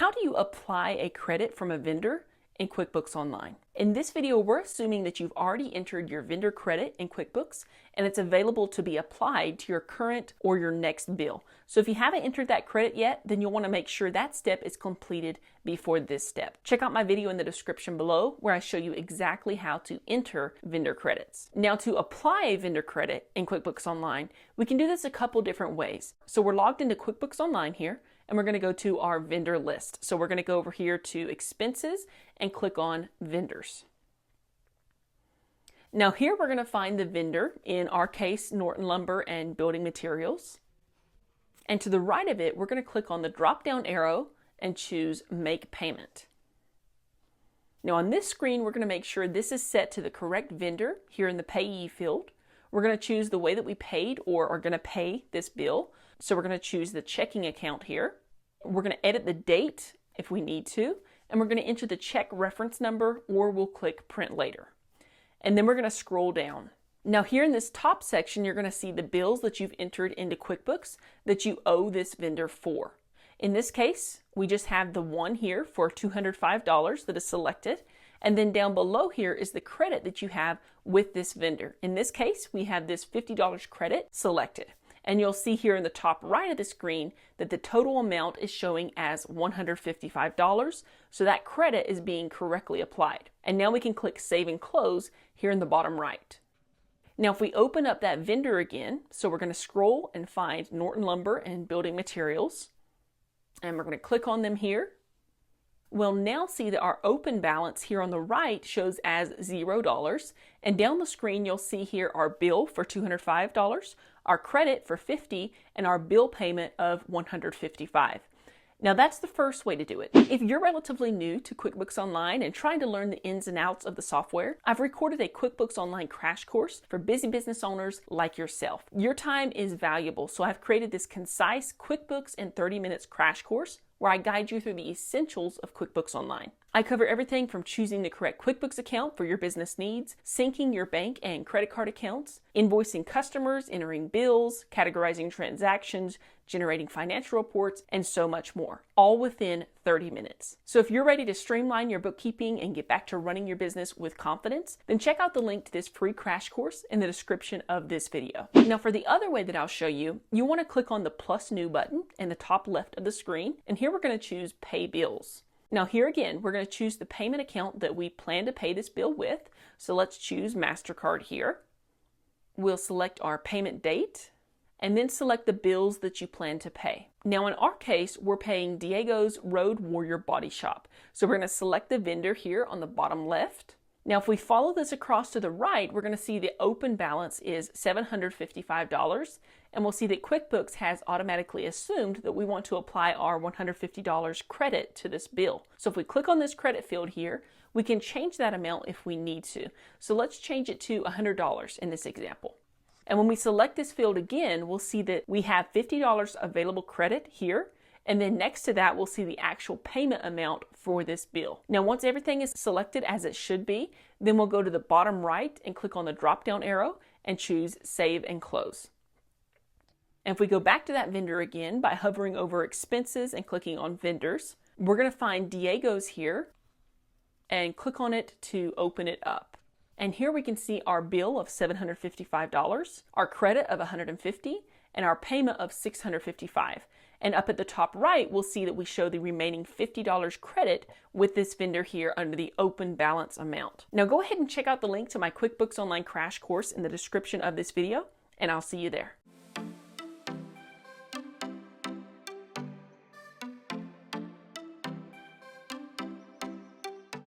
how do you apply a credit from a vendor in QuickBooks Online? In this video, we're assuming that you've already entered your vendor credit in QuickBooks and it's available to be applied to your current or your next bill. So if you haven't entered that credit yet, then you'll want to make sure that step is completed before this step. Check out my video in the description below where I show you exactly how to enter vendor credits. Now, to apply a vendor credit in QuickBooks Online, we can do this a couple different ways. So we're logged into QuickBooks Online here, and we're going to go to our vendor list. So we're going to go over here to expenses and click on vendors. Now here we're going to find the vendor, in our case Norton Lumber and Building Materials. And to the right of it, we're going to click on the drop down arrow and choose Make Payment. Now on this screen, we're going to make sure this is set to the correct vendor here in the Payee field. We're going to choose the way that we paid or are going to pay this bill. So we're going to choose the checking account here. We're going to edit the date if we need to, and we're going to enter the check reference number, or we'll click Print Later. And then we're going to scroll down. Now here in this top section, you're going to see the bills that you've entered into QuickBooks that you owe this vendor for. In this case, we just have the one here for $205 that is selected. And then down below here is the credit that you have with this vendor. In this case, we have this $50 credit selected. And you'll see here in the top right of the screen that the total amount is showing as $155. So that credit is being correctly applied. And now we can click Save and Close here in the bottom right. Now if we open up that vendor again, so we're going to scroll and find Norton Lumber and Building Materials. And we're going to click on them here. We'll now see that our open balance here on the right shows as $0. And down the screen, you'll see here our bill for $205, our credit for $50, and our bill payment of $155. Now that's the first way to do it. If you're relatively new to QuickBooks Online and trying to learn the ins and outs of the software, I've recorded a QuickBooks Online crash course for busy business owners like yourself. Your time is valuable, so I've created this concise QuickBooks in 30 minutes crash course where I guide you through the essentials of QuickBooks Online. I cover everything from choosing the correct QuickBooks account for your business needs, syncing your bank and credit card accounts, invoicing customers, entering bills, categorizing transactions, generating financial reports, and so much more, all within 30 minutes. So if you're ready to streamline your bookkeeping and get back to running your business with confidence, then check out the link to this free crash course in the description of this video. Now for the other way that I'll show you, you want to click on the plus new button in the top left of the screen, and here we're going to choose Pay Bills. Now here again, we're going to choose the payment account that we plan to pay this bill with. So let's choose MasterCard here. We'll select our payment date and then select the bills that you plan to pay. Now in our case, we're paying Diego's Road Warrior Body Shop. So we're going to select the vendor here on the bottom left. Now if we follow this across to the right, we're going to see the open balance is $755, and we'll see that QuickBooks has automatically assumed that we want to apply our $150 credit to this bill. So if we click on this credit field here, we can change that amount if we need to. So let's change it to $100 in this example. And when we select this field again, we'll see that we have $50 available credit here. And then next to that, we'll see the actual payment amount for this bill. Now, once everything is selected as it should be, then we'll go to the bottom right and click on the drop-down arrow and choose Save and Close. And if we go back to that vendor again by hovering over Expenses and clicking on Vendors, we're going to find Diego's here and click on it to open it up. And here we can see our bill of $755, our credit of $150, and our payment of $655. And up at the top right, we'll see that we show the remaining $50 credit with this vendor here under the open balance amount. Now go ahead and check out the link to my QuickBooks Online crash course in the description of this video, and I'll see you there.